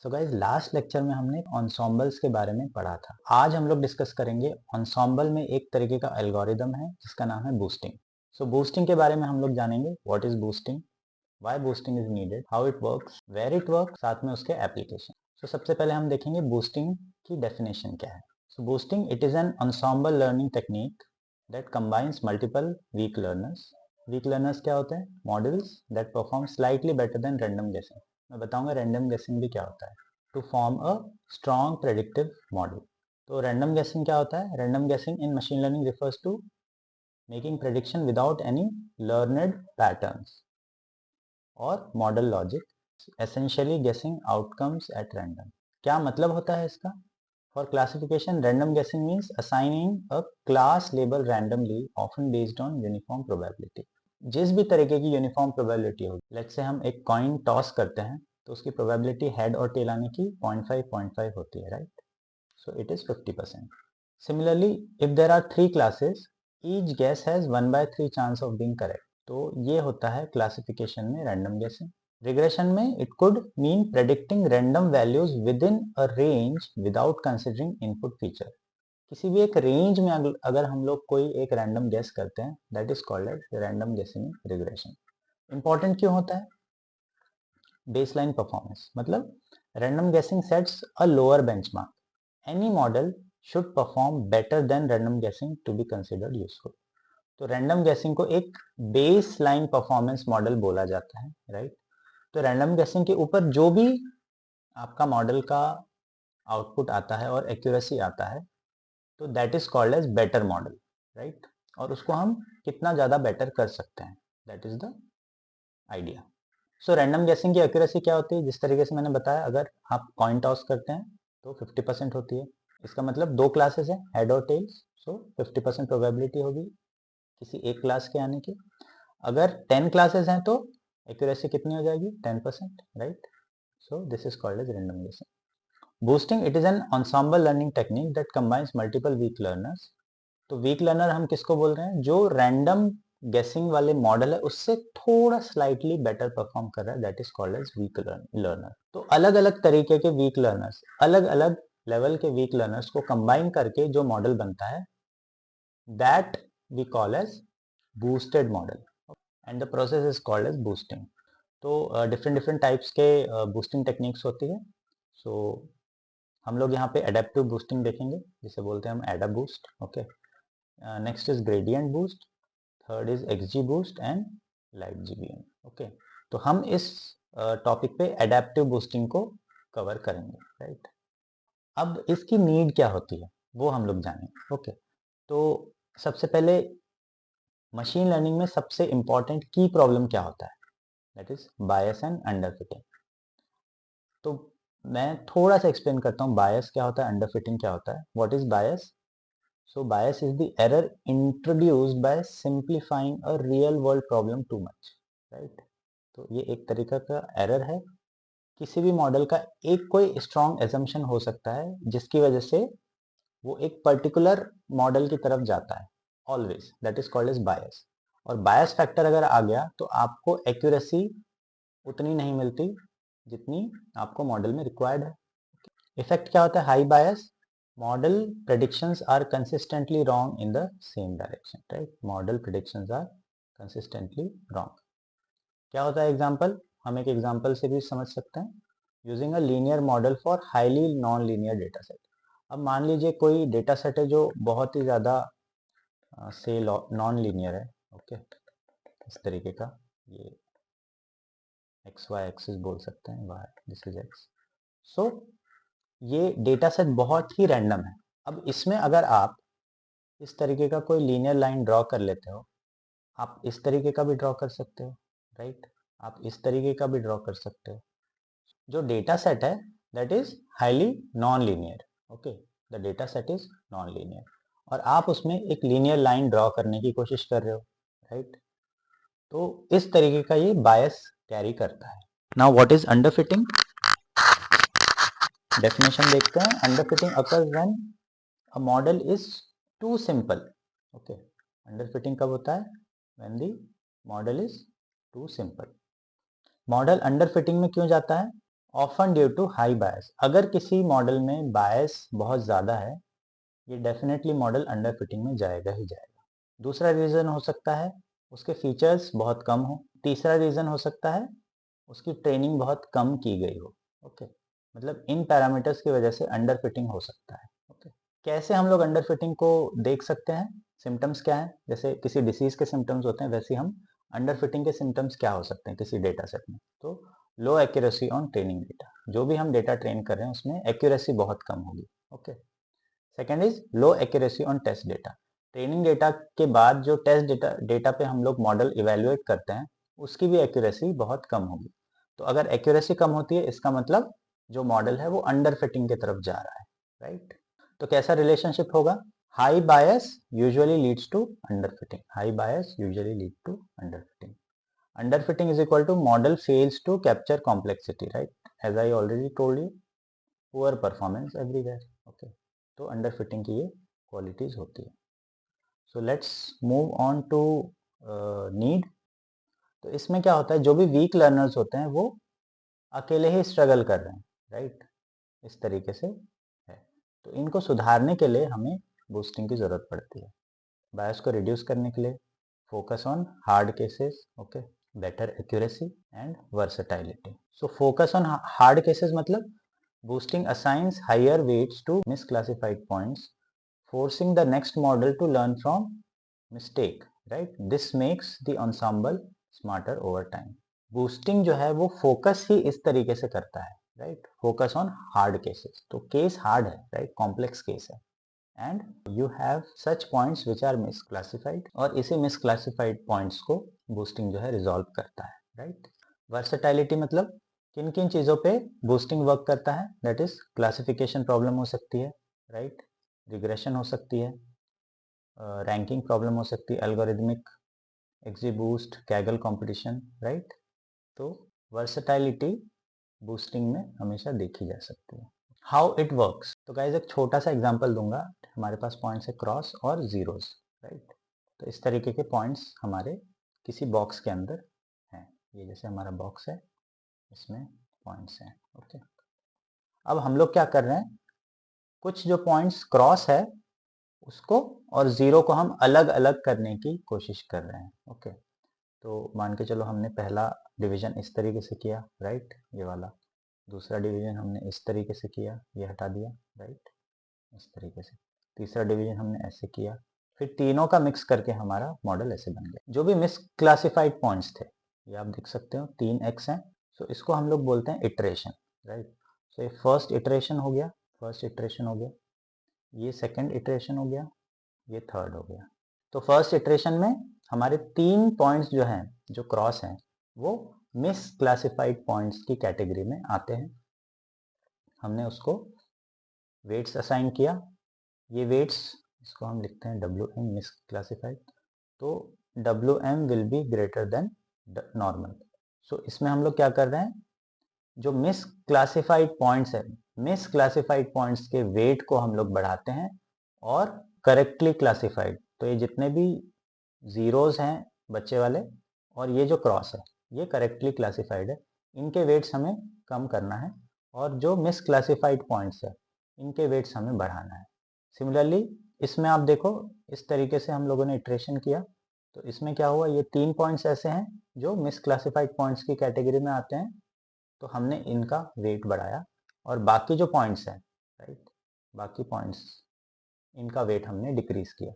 So guys last lecture में हमने ensembles के बारे में पढ़ा था। आज हम लोग डिस्कस करेंगे ensemble में एक तरीके का एल्गोरिदम है जिसका नाम है बूस्टिंग। सो बूस्टिंग के बारे में हम लोग जानेंगे what is boosting, why boosting is needed, how it works, where it works, साथ में उसके एप्लीकेशन। सो सबसे पहले हम देखेंगे बूस्टिंग की डेफिनेशन क्या है। So boosting it is an ensemble learning technique that combines multiple weak learners. Weak learners क्या होते हैं? Models that perform slightly better than random guessing. मैं बताऊंगा रैंडम गेसिंग भी क्या होता है। To form a strong predictive model. तो रैंडम गेसिंग क्या होता है? Random guessing in machine learning refers to making prediction without any learned patterns और model logic, essentially guessing outcomes at random. क्या मतलब होता है इसका? फॉर क्लासिफिकेशन, रैंडम गेसिंग means assigning a class label randomly often based on uniform probability. जिस भी तरीके की यूनिफॉर्म प्रोबेबिलिटी होगी, लेट्स से हम एक कॉइन टॉस करते हैं तो उसकी प्रोबेबिलिटी हेड और टेल आने की 0.5 होती है, right? So it is 50%. Similarly, if there are 3 classes, each guess has 1/3 chance of being correct. तो ये होता है क्लासिफिकेशन में रैंडम गेसिंग। रिग्रेशन में it could mean predicting random values with in a range without considering input feature. किसी भी एक range में अगर हम लोग कोई एक रैंडम गेस करते हैं, that is called as random guessing regression. Important क्यों होता है? बेसलाइन परफॉर्मेंस, मतलब random guessing sets a lower benchmark. Any model should perform better than random guessing to be considered useful. तो रैंडम गेसिंग को एक बेस लाइन परफॉर्मेंस मॉडल बोला जाता है, राइट? तो रैंडम गेसिंग के ऊपर जो भी आपका मॉडल का आउटपुट आता है और एक्यूरेसी आता है, तो that is called as better model, right? और उसको हम कितना ज्यादा बेटर कर सकते हैं, that is the idea. So random guessing की एक्यूरेसी क्या होती है? जिस तरीके से मैंने बताया, अगर आप कॉइन टॉस करते हैं तो 50% होती है। इसका मतलब 2 क्लासेस हैं, हेड और टेल्स, सो 50% प्रोबेबिलिटी होगी किसी एक क्लास के आने की। अगर 10 क्लासेस हैं तो एक्यूरेसी कितनी हो जाएगी? 10%, right? So this is called as random guessing. Boosting it is an ensemble learning technique that combines multiple weak learners. तो वीक लर्नर हम किसको बोल रहे हैं? जो रैंडम गेसिंग वाले मॉडल है उससे थोड़ा स्लाइटली बेटर परफॉर्म कर रहा है, that is called as weak learner. तो अलग अलग तरीके के वीक लर्नर्स, अलग अलग लेवल के वीक लर्नर्स को कंबाइन करके जो मॉडल बनता है, that we call as boosted model, and the process is called as boosting. तो डिफरेंट डिफरेंट टाइप्स के बूस्टिंग टेक्निक्स होती है। सो हम लोग यहाँ पे एडेप्टिव बूस्टिंग देखेंगे, जिसे बोलते हैं हम एडा boost, okay. Next is gradient boost, third is XD boost and light GBM, okay. तो हम इस टॉपिक पे एडेप्टिव बूस्टिंग को कवर करेंगे, राइट? अब इसकी नीड क्या होती है वो हम लोग जानेंगे, ओके। तो सबसे पहले मशीन लर्निंग में सबसे इंपॉर्टेंट की प्रॉब्लम क्या होता है? That is bias and underfitting. तो मैं थोड़ा सा एक्सप्लेन करता हूँ बायस क्या होता है, अंडरफिटिंग क्या होता है। What is bias? So bias is the error introduced by simplifying a real world problem too much, right? तो ये एक तरीका का एरर है। किसी भी मॉडल का एक कोई स्ट्रॉन्ग एजम्पशन हो सकता है जिसकी वजह से वो एक पर्टिकुलर मॉडल की तरफ जाता है, always, that is called as bias. और बायस फैक्टर अगर आ गया तो आपको एक्यूरेसी उतनी नहीं मिलती जितनी आपको मॉडल में रिक्वायर्ड है। इफेक्ट क्या होता है? High bias, model predictions are consistently wrong in the same direction, right? Model predictions are consistently wrong. क्या होता है एग्जाम्पल? हम एक एग्जाम्पल से भी समझ सकते हैं। Using a linear model for highly non linear data set. अब मान लीजिए कोई डेटा सेट है जो बहुत ही ज्यादा से नॉन लीनियर है, ओके, इस तरीके का, ये एक्स वाई एक्सिस बोल सकते हैं, वाई दिस इज एक्स। सो ये डेटा सेट बहुत ही रैंडम है। अब इसमें अगर आप इस तरीके का कोई लीनियर लाइन ड्रॉ कर लेते हो, आप इस तरीके का भी ड्रॉ कर सकते हो, राइट? आप इस तरीके का भी ड्रॉ कर सकते हो। जो डेटा सेट है that is highly non linear, okay, the data set is non linear, और आप उसमें एक लीनियर लाइन ड्रॉ करने की कोशिश कर रहे हो, राइट? तो इस तरीके का ये बायस कैरी करता है। Now what is underfitting? Definition देखते हैं। Underfitting occurs when a model is too simple, okay. Underfitting कब होता है? When the model is too simple. Model underfitting में क्यों जाता है? Often due to high bias. अगर किसी मॉडल में बायस बहुत ज़्यादा है, ये डेफिनेटली मॉडल अंडर फिटिंग में जाएगा ही जाएगा। दूसरा रीज़न हो सकता है उसके फीचर्स बहुत कम हो। तीसरा रीज़न हो सकता है उसकी ट्रेनिंग बहुत कम की गई हो। ओके, मतलब इन पैरामीटर्स की वजह से अंडर फिटिंग हो सकता है। ओके, कैसे हम लोग अंडर फिटिंग को देख सकते हैं? सिम्टम्स क्या है? जैसे किसी डिसीज के सिम्टम्स होते हैं, वैसे हम अंडर फिटिंग के सिम्टम्स क्या हो सकते हैं किसी डेटा सेट में? तो लो एक्यूरेसी ऑन ट्रेनिंग डेटा, जो भी हम डेटा ट्रेन कर रहे हैं उसमें एक्यूरेसी बहुत कम होगी। Okay, second is low accuracy on test data. Training data के बाद जो टेस्ट डेटा पे हम लोग मॉडल इवेल्युएट करते हैं, उसकी भी एक्यूरेसी बहुत कम होगी। तो अगर एक्यूरेसी कम होती है, इसका मतलब जो मॉडल है वो अंडर फिटिंग की तरफ जा रहा है, राइट? तो कैसा रिलेशनशिप होगा? High bias usually leads to underfitting. High bias usually lead to underfitting. Underfitting is equal to model fails to capture complexity, right? As I already told you, poor performance everywhere. Okay, तो underfitting की ये qualities होती है। So let's move on to need. तो इसमें क्या होता है, जो भी वीक लर्नर्स होते हैं वो अकेले ही स्ट्रगल कर रहे हैं, राइट? इस तरीके से है। तो इनको सुधारने के लिए हमें बूस्टिंग की जरूरत पड़ती है। बायस को रिड्यूस करने के लिए focus on hard cases, okay, better accuracy and versatility. So focus on hard cases मतलब boosting assigns higher weights to misclassified points, forcing the next model to learn from mistake, right? This makes the ensemble smarter over time. Boosting जो है वो focus ही इस तरीके से करता है, right? Focus on hard cases. तो केस हार्ड है, राइट? कॉम्प्लेक्स केस है, and you have such points which are misclassified, और इसी मिसक्लासिफाइड पॉइंट्स को बूस्टिंग जो है रिजॉल्व करता है, राइट? वर्सेटाइलिटी मतलब किन किन चीज़ों पे बूस्टिंग वर्क करता है? दैट इज क्लासिफिकेशन प्रॉब्लम हो सकती है, राइट? रिग्रेशन हो सकती है, रैंकिंग प्रॉब्लम हो सकती है, एल्गोरिथमिक एक्जीबूस्ट, कैगल कंपटीशन, राइट? तो वर्सेटाइलिटी बूस्टिंग में हमेशा देखी जा सकती है। हाउ इट वर्क्स, तो गाइज एक छोटा सा एग्जांपल दूंगा। हमारे पास पॉइंट्स है क्रॉस और जीरोस, राइट? तो इस तरीके के पॉइंट्स हमारे किसी बॉक्स के अंदर हैं। ये जैसे हमारा बॉक्स है, इसमें पॉइंट्स हैं, ओके। अब हम लोग क्या कर रहे हैं, कुछ जो पॉइंट्स क्रॉस है उसको और जीरो को हम अलग अलग करने की कोशिश कर रहे हैं, ओके। तो मान के चलो हमने पहला डिवीजन इस तरीके से किया, राइट? ये वाला। दूसरा डिवीजन हमने इस तरीके से किया, ये हटा दिया, राइट? इस तरीके से। तीसरा डिवीजन हमने ऐसे किया, फिर तीनों का मिक्स करके हमारा मॉडल ऐसे बन गया। जो भी मिस क्लासिफाइड पॉइंट्स थे, ये आप देख सकते हो 3x हैं। सो इसको हम लोग बोलते हैं इटरेशन, राइट? सो ये फर्स्ट इटरेशन हो गया, फर्स्ट इटरेशन हो गया, ये सेकंड इटरेशन हो गया, ये थर्ड हो गया। तो फर्स्ट इटरेशन में हमारे 3 पॉइंट्स जो हैं, जो क्रॉस हैं, वो मिस क्लासिफाइड पॉइंट्स की कैटेगरी में आते हैं। हमने उसको वेट्स असाइन किया। ये वेट्स, इसको हम लिखते हैं WM मिस क्लासिफाइड। तो WM will be greater than normal. So इसमें हम लोग क्या कर रहे हैं, जो मिस क्लासिफाइड पॉइंट्स है, मिस क्लासिफाइड पॉइंट्स के वेट को हम लोग बढ़ाते हैं, और करेक्टली क्लासिफाइड, तो ये जितने भी जीरोस हैं बच्चे वाले, और ये जो क्रॉस है, ये करेक्टली क्लासिफाइड है, इनके वेट्स हमें कम करना है, और जो मिस क्लासिफाइड पॉइंट्स है इनके वेट्स हमें बढ़ाना है। सिमिलरली इसमें आप देखो, इस तरीके से हम लोगों ने इटरेशन किया, तो इसमें क्या हुआ, ये 3 पॉइंट्स ऐसे हैं जो मिस क्लासिफाइड पॉइंट्स की कैटेगरी में आते हैं, तो हमने इनका वेट बढ़ाया, और बाकी जो पॉइंट्स हैं, राइट, बाकी पॉइंट्स, इनका वेट हमने डिक्रीज किया।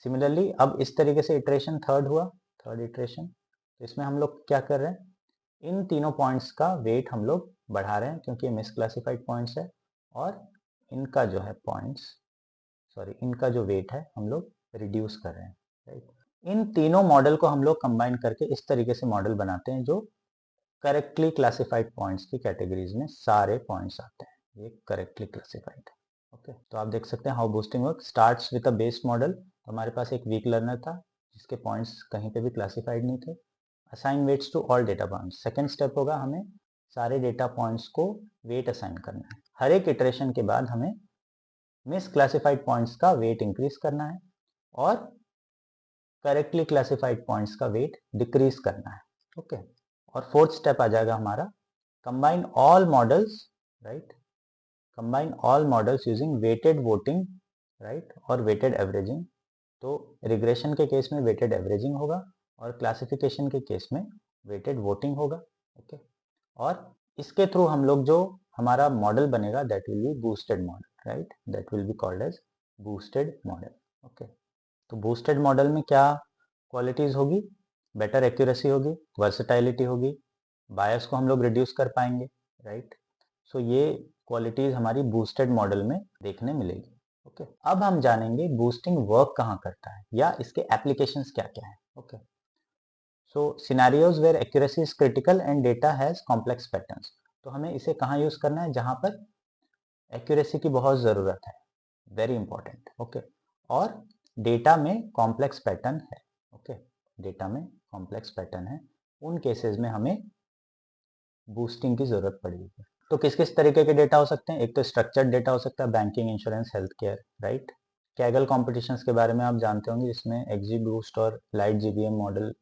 सिमिलरली अब इस तरीके से इटरेशन थर्ड हुआ, थर्ड इटरेशन, तो इसमें हम लोग क्या कर रहे हैं, इन तीनों पॉइंट्स का वेट हम लोग बढ़ा रहे हैं, क्योंकि ये मिसक्लासिफाइड पॉइंट्स है, और इनका जो है पॉइंट्स, सॉरी, इनका जो वेट है हम लोग रिड्यूस कर रहे हैं, राइट? इन तीनों मॉडल को हम लोग कंबाइन करके इस तरीके से मॉडल बनाते हैं जो करेक्टली क्लासिफाइड पॉइंट्स की कैटेगरीज में सारे पॉइंट्स आते हैं। ये करेक्टली क्लासिफाइड है, ओके। तो आप देख सकते हैं how boosting work starts with a base model. तो हमारे पास एक वीक लर्नर था जिसके पॉइंट्स कहीं पे भी क्लासिफाइड नहीं थे। Assign weights to all data points, second step होगा, हमें सारे डेटा पॉइंट्स को वेट असाइन करना है। हर एक इटरेशन के बाद हमें मिस क्लासिफाइड पॉइंट्स का वेट इंक्रीज करना है, और करेक्टली क्लासिफाइड पॉइंट्स का वेट डिक्रीज करना है, ओके। और फोर्थ स्टेप आ जाएगा हमारा combine all models, right? Combine all models using weighted voting, right? और weighted averaging. तो रिग्रेशन के केस में वेटेड एवरेजिंग होगा और क्लासिफिकेशन के केस में वेटेड वोटिंग होगा. ओके, और इसके थ्रू हम लोग जो हमारा मॉडल बनेगा that will be boosted model, right? That will be called as boosted model. Okay, तो बूस्टेड मॉडल में क्या क्वालिटीज होगी? बेटर एक्यूरेसी होगी, वर्सेटाइलिटी होगी, बायस को हम लोग रिड्यूस कर पाएंगे, राइट? सो ये क्वालिटीज हमारी बूस्टेड मॉडल में देखने मिलेगी. ओके, अब हम जानेंगे बूस्टिंग वर्क कहाँ करता है या इसके एप्लीकेशंस क्या क्या है. Okay, so scenarios where accuracy is critical and data has complex patterns. तो हमें इसे कहाँ यूज करना है? जहां पर एक्यूरेसी की बहुत जरूरत है, वेरी इंपॉर्टेंट. ओके, और डेटा में कॉम्प्लेक्स पैटर्न है. ओके, डेटा में कॉम्प्लेक्स पैटर्न है, उन केसेस में हमें बूस्टिंग की जरूरत पड़ेगी. तो किस किस तरीके के डेटा हो सकते हैं? एक तो स्ट्रक्चर्ड डेटा हो सकता है, banking, insurance, health care, right? Kaggle competitions के बारे में आप जानते होंगे, जिसमें एक्जीबूस्ट और लाइट जीबीएम मॉडल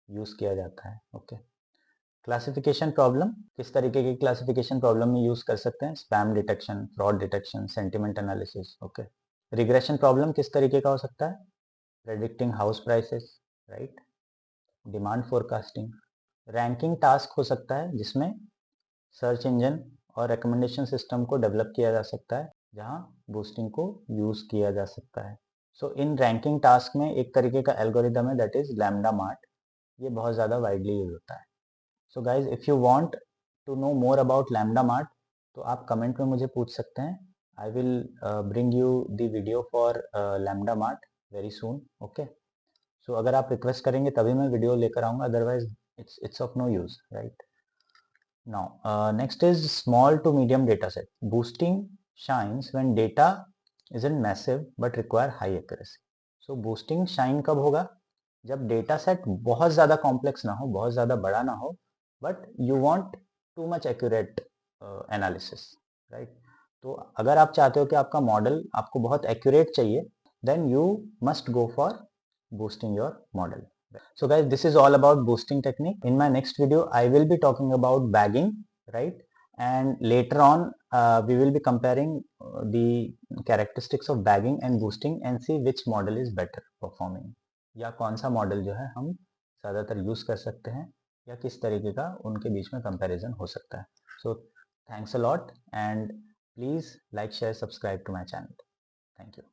यूज किया जाता है. ओके, क्लासिफिकेशन प्रॉब्लम, किस तरीके की क्लासिफिकेशन प्रॉब्लम में यूज कर सकते हैं? Spam detection, fraud detection, sentiment analysis. Okay, regression problem किस तरीके का हो सकता है? Predicting house prices, right? Demand forecasting. Ranking task हो सकता है जिसमें सर्च इंजन और रिकमेंडेशन सिस्टम को डेवलप किया जा सकता है, जहां बूस्टिंग को यूज किया जा सकता है. सो इन रैंकिंग टास्क में एक तरीके का एल्गोरिदम है दैट इज लैम्डा मार्ट. ये बहुत ज़्यादा वाइडली यूज होता है. So guys, if you want to know more about lambda mart तो आप कमेंट में मुझे पूछ सकते हैं. I will bring you the video for lambda mart very soon. Okay, so अगर आप रिक्वेस्ट करेंगे तभी मैं वीडियो लेकर आऊँगा, otherwise it's of no use, right? Now, next is small to medium data set. Boosting shines when data isn't massive but require high accuracy. So boosting shine कब होगा? जब डेटा सेट बहुत ज़्यादा कॉम्प्लेक्स ना हो, बहुत ज़्यादा बड़ा ना हो, but you want too much accurate analysis, right? तो अगर आप चाहते हो कि आपका मॉडल आपको बहुत एक्यूरेट चाहिए, then you must go for boosting your model. So guys, this is all about boosting technique. In my next video, I will be talking about bagging, right? And later on, we will be comparing the characteristics of bagging and boosting and see which model is better performing. या कौन सा model जो है हम ज़्यादातर use कर सकते हैं या किस तरीके का उनके बीच में कंपैरिजन हो सकता है. So thanks a lot and please like, share, subscribe to my channel. Thank you.